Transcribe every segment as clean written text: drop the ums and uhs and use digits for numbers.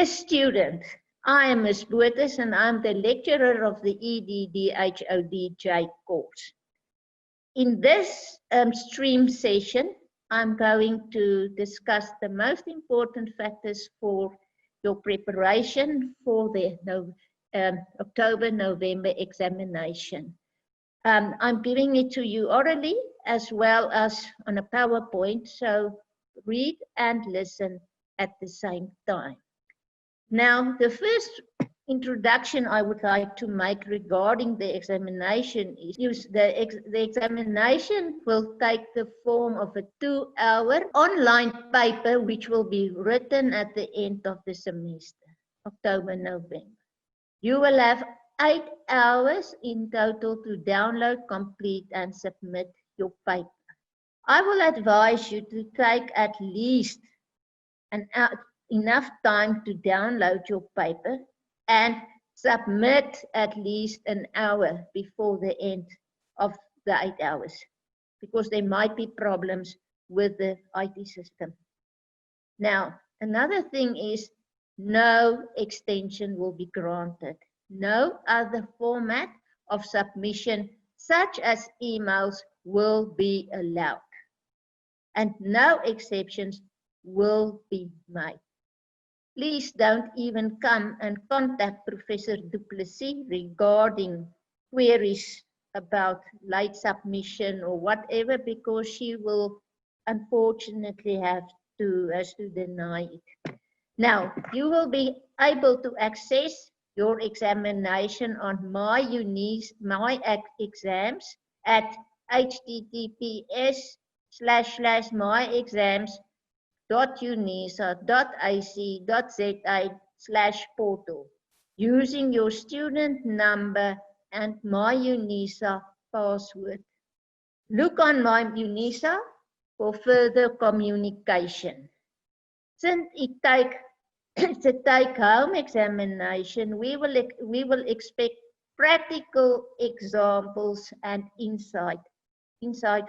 Dear student, I am Ms. Botha and I'm the lecturer of the EDDHPDJ course. In this stream session, I'm going to discuss the most important factors for your preparation for the October-November examination. I'm giving it to you orally as well as on a PowerPoint, so read and listen at the same time. Now, the first introduction I would like to make regarding the examination is the examination will take the form of a 2-hour online paper which will be written at the end of the semester, October, November. You will have 8 hours in total to download, complete and submit your paper. I will advise you to take at least enough time to download your paper and submit at least an hour before the end of the 8 hours, because there might be problems with the IT system. Now, another thing is no extension will be granted. No other format of submission, such as emails, will be allowed. And no exceptions will be made. Please don't even come and contact Professor Duplessis regarding queries about late submission or whatever, because she will unfortunately have to deny it. Now, you will be able to access your examination on my exams at https://myexams.unisa.ac.za/portal using your student number and my UNISA password. Look on my UNISA for further communication. Since it's a take-home examination, we will expect practical examples and insight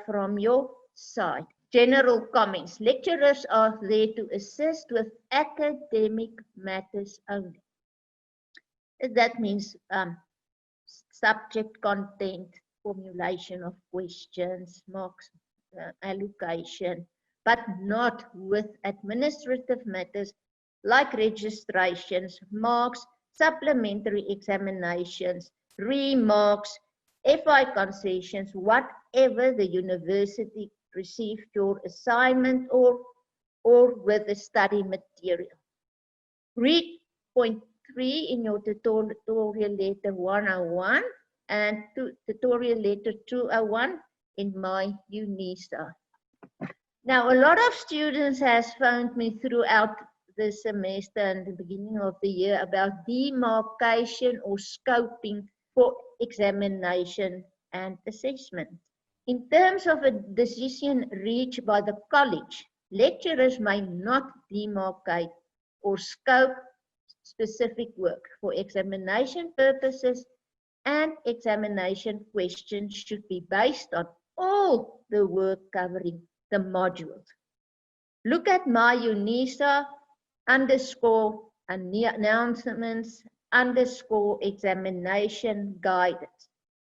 from your side. General comments. Lecturers are there to assist with academic matters only. That means subject content, formulation of questions, marks, allocation, but not with administrative matters like registrations, marks, supplementary examinations, remarks, FI concessions, whatever the university received your assignment or with the study material. Read point 3 in your tutorial letter 101 and tutorial letter 201 in my UNISA. Now, a lot of students has phoned me throughout the semester and the beginning of the year about demarcation or scoping for examination and assessment. In terms of a decision reached by the college, lecturers may not demarcate or scope specific work for examination purposes, and examination questions should be based on all the work covering the modules. Look at my UNISA _announcements_examination guidance,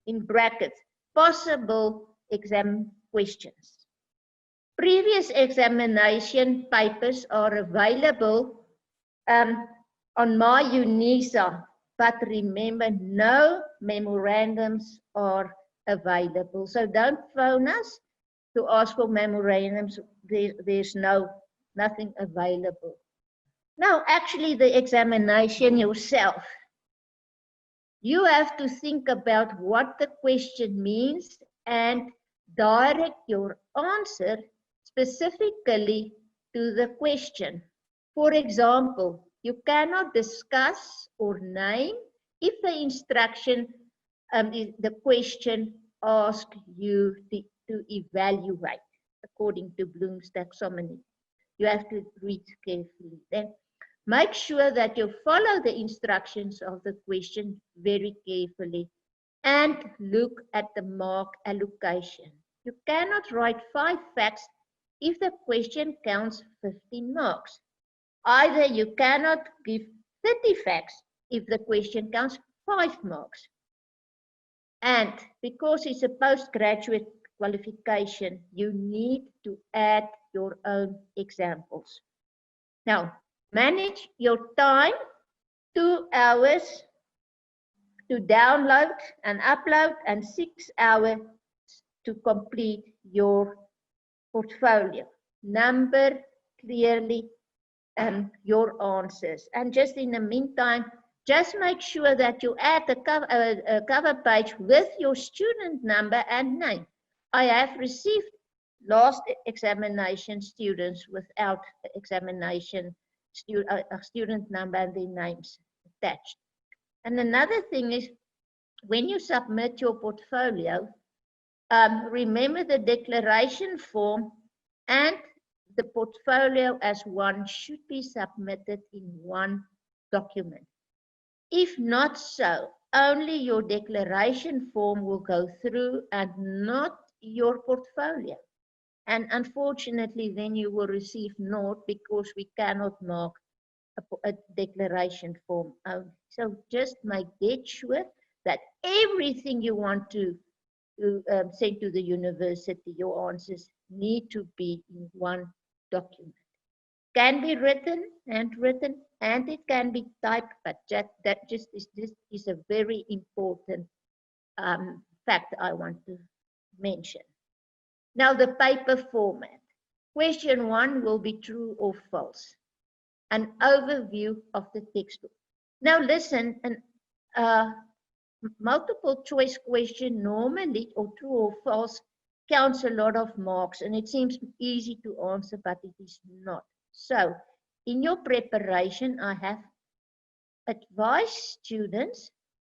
in brackets, possible exam questions. Previous examination papers are available on my UNISA, but remember, no memorandums are available. So don't phone us to ask for memorandums. There's nothing available. Now, actually, the examination yourself, you have to think about what the question means and direct your answer specifically to the question. For example, you cannot discuss or name if the instruction, the question asks you to evaluate according to Bloom's taxonomy. You have to read carefully. Then make sure that you follow the instructions of the question very carefully and look at the mark allocation. You cannot write 5 facts if the question counts 15 marks. Either you cannot give 30 facts if the question counts 5 marks. And because it's a postgraduate qualification, you need to add your own examples. Now, manage your time, 2 hours to download and upload and 6 hours to complete your portfolio. Number clearly your answers. And just in the meantime, just make sure that you add a cover page with your student number and name. I have received last examination students without examination student number and their names attached. And another thing is, when you submit your portfolio, remember the declaration form and the portfolio as one should be submitted in one document. If not so, only your declaration form will go through and not your portfolio. And unfortunately, then you will receive naught because we cannot mark a declaration form only. So just make dead sure that everything you want to send to the university, your answers need to be in one document. Can be written, handwritten, and it can be typed, but this is a very important fact I want to mention. Now the paper format. Question 1 will be true or false. An overview of the textbook. Now listen, multiple choice question normally, or true or false, counts a lot of marks, and it seems easy to answer, but it is not. So in your preparation, I have advised students,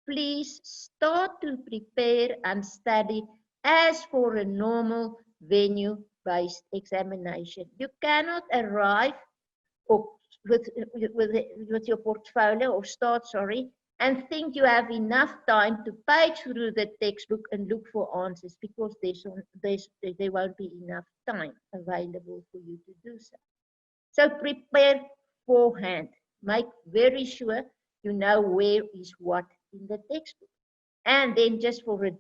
please start to prepare and study as for a normal venue-based examination. You cannot arrive with your portfolio, or start, sorry, and think you have enough time to page through the textbook and look for answers, because there won't be enough time available for you to do so. So prepare beforehand. Make very sure you know where is what in the textbook. And then just for a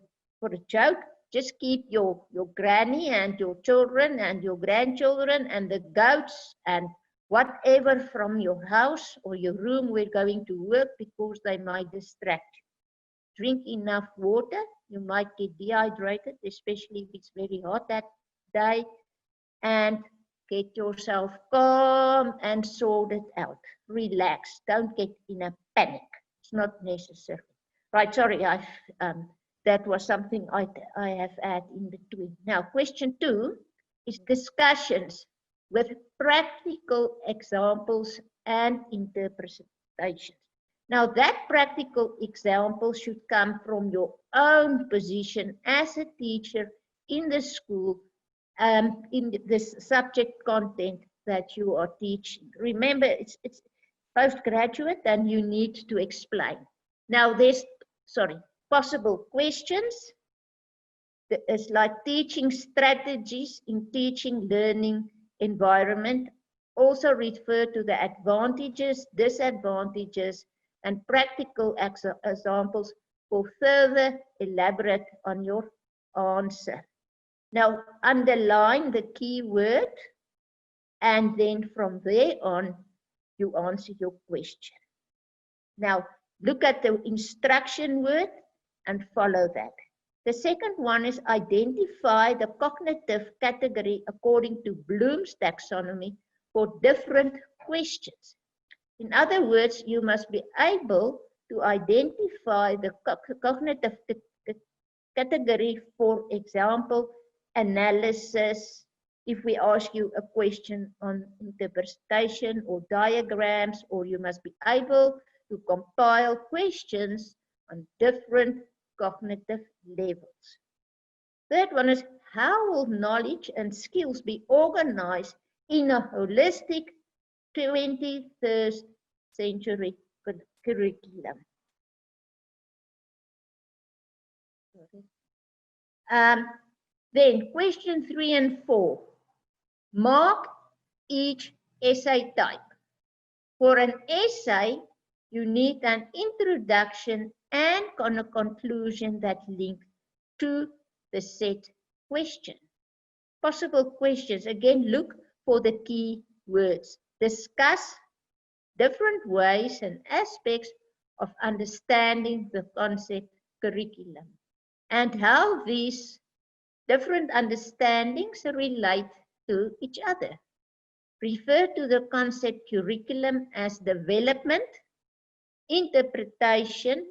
joke, just keep your granny and your children and your grandchildren and the goats and whatever from your house or your room we're going to work, because they might distract you. Drink enough water. You might get dehydrated, especially if it's very hot that day. And get yourself calm and sort it out. Relax. Don't get in a panic. It's not necessary. Right, sorry, that was something I have added in between. Now, question 2 is discussions with practical examples and interpretations. Now, that practical example should come from your own position as a teacher in the school, in this subject content that you are teaching. Remember, it's postgraduate and you need to explain. Now, there's, possible questions. It's like teaching strategies in teaching learning environment. Also refer to the advantages, disadvantages, and practical examples for further elaborate on your answer. Now underline the key word, and then from there on you answer your question. Now look at the instruction word and follow that. The second one is identify the cognitive category according to Bloom's taxonomy for different questions. In other words, you must be able to identify the cognitive category, for example, analysis. If we ask you a question on interpretation or diagrams, or you must be able to compile questions on different cognitive levels. Third one is, how will knowledge and skills be organized in a holistic 21st century curriculum? Then question 3 and 4. Mark each essay type. For an essay, you need an introduction and a conclusion that link to the set question. Possible questions, again, look for the key words. Discuss different ways and aspects of understanding the concept curriculum and how these different understandings relate to each other. Refer to the concept curriculum as development, interpretation,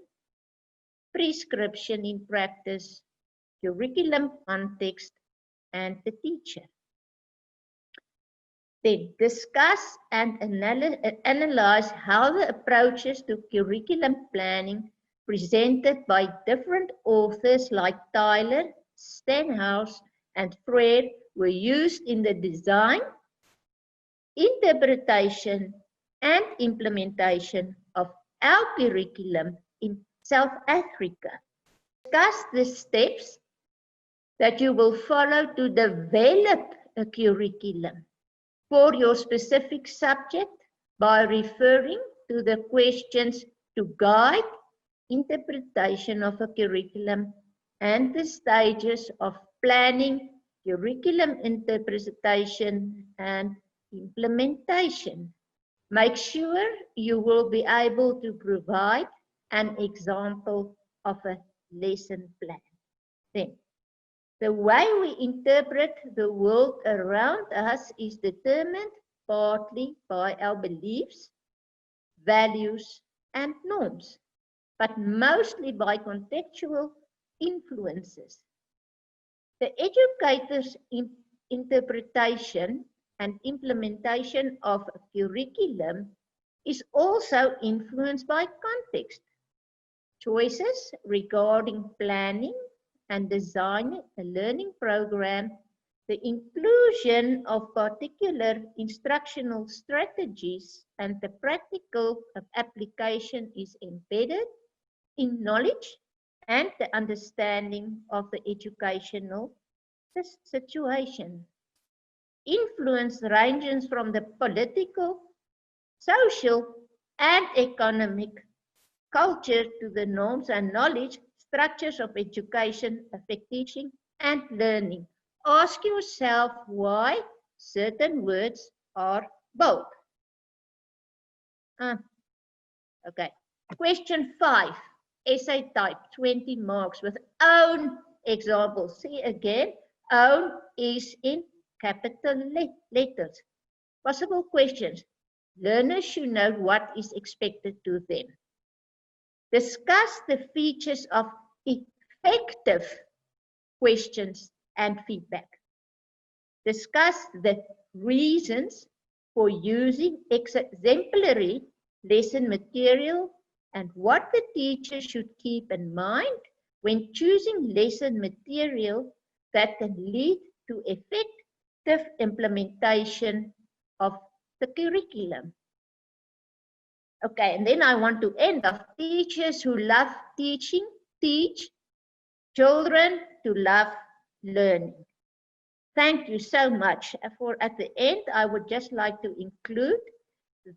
prescription in practice, curriculum context, and the teacher. Then discuss and analyze how the approaches to curriculum planning presented by different authors like Tyler, Stenhouse, and Freire were used in the design, interpretation, and implementation of our curriculum in South Africa. Discuss the steps that you will follow to develop a curriculum for your specific subject by referring to the questions to guide interpretation of a curriculum and the stages of planning, curriculum interpretation, and implementation. Make sure you will be able to provide an example of a lesson plan. Then, the way we interpret the world around us is determined partly by our beliefs, values, and norms, but mostly by contextual influences. The educator's interpretation and implementation of a curriculum is also influenced by context. Choices regarding planning and designing a learning program, the inclusion of particular instructional strategies and the practical application is embedded in knowledge and the understanding of the educational situation. Influence ranges from the political, social, and economic culture to the norms and knowledge structures of education affect teaching and learning. Ask yourself why certain words are bold. Okay. Question 5. Essay type, 20 marks with own examples. See again, own is in capital letters. Possible questions. Learners should know what is expected to them. Discuss the features of effective questions and feedback. Discuss the reasons for using exemplary lesson material and what the teacher should keep in mind when choosing lesson material that can lead to effective implementation of the curriculum. Okay, and then I want to end off. Teachers who love teaching, teach. Children to love learning. Thank you so much. At the end, I would just like to include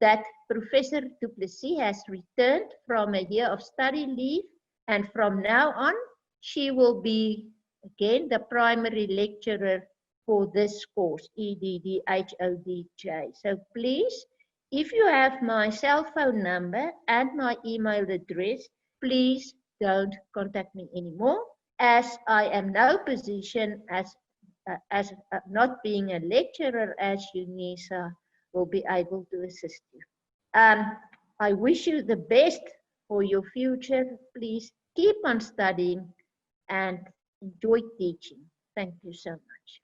that Professor du Plessis has returned from a year of study leave, and from now on, she will be again the primary lecturer for this course, EDDHPDJ. So please, if you have my cell phone number and my email address, please don't contact me anymore, as I am no position as not being a lecturer as UNISA will be able to assist you. I wish you the best for your future. Please keep on studying and enjoy teaching. Thank you so much.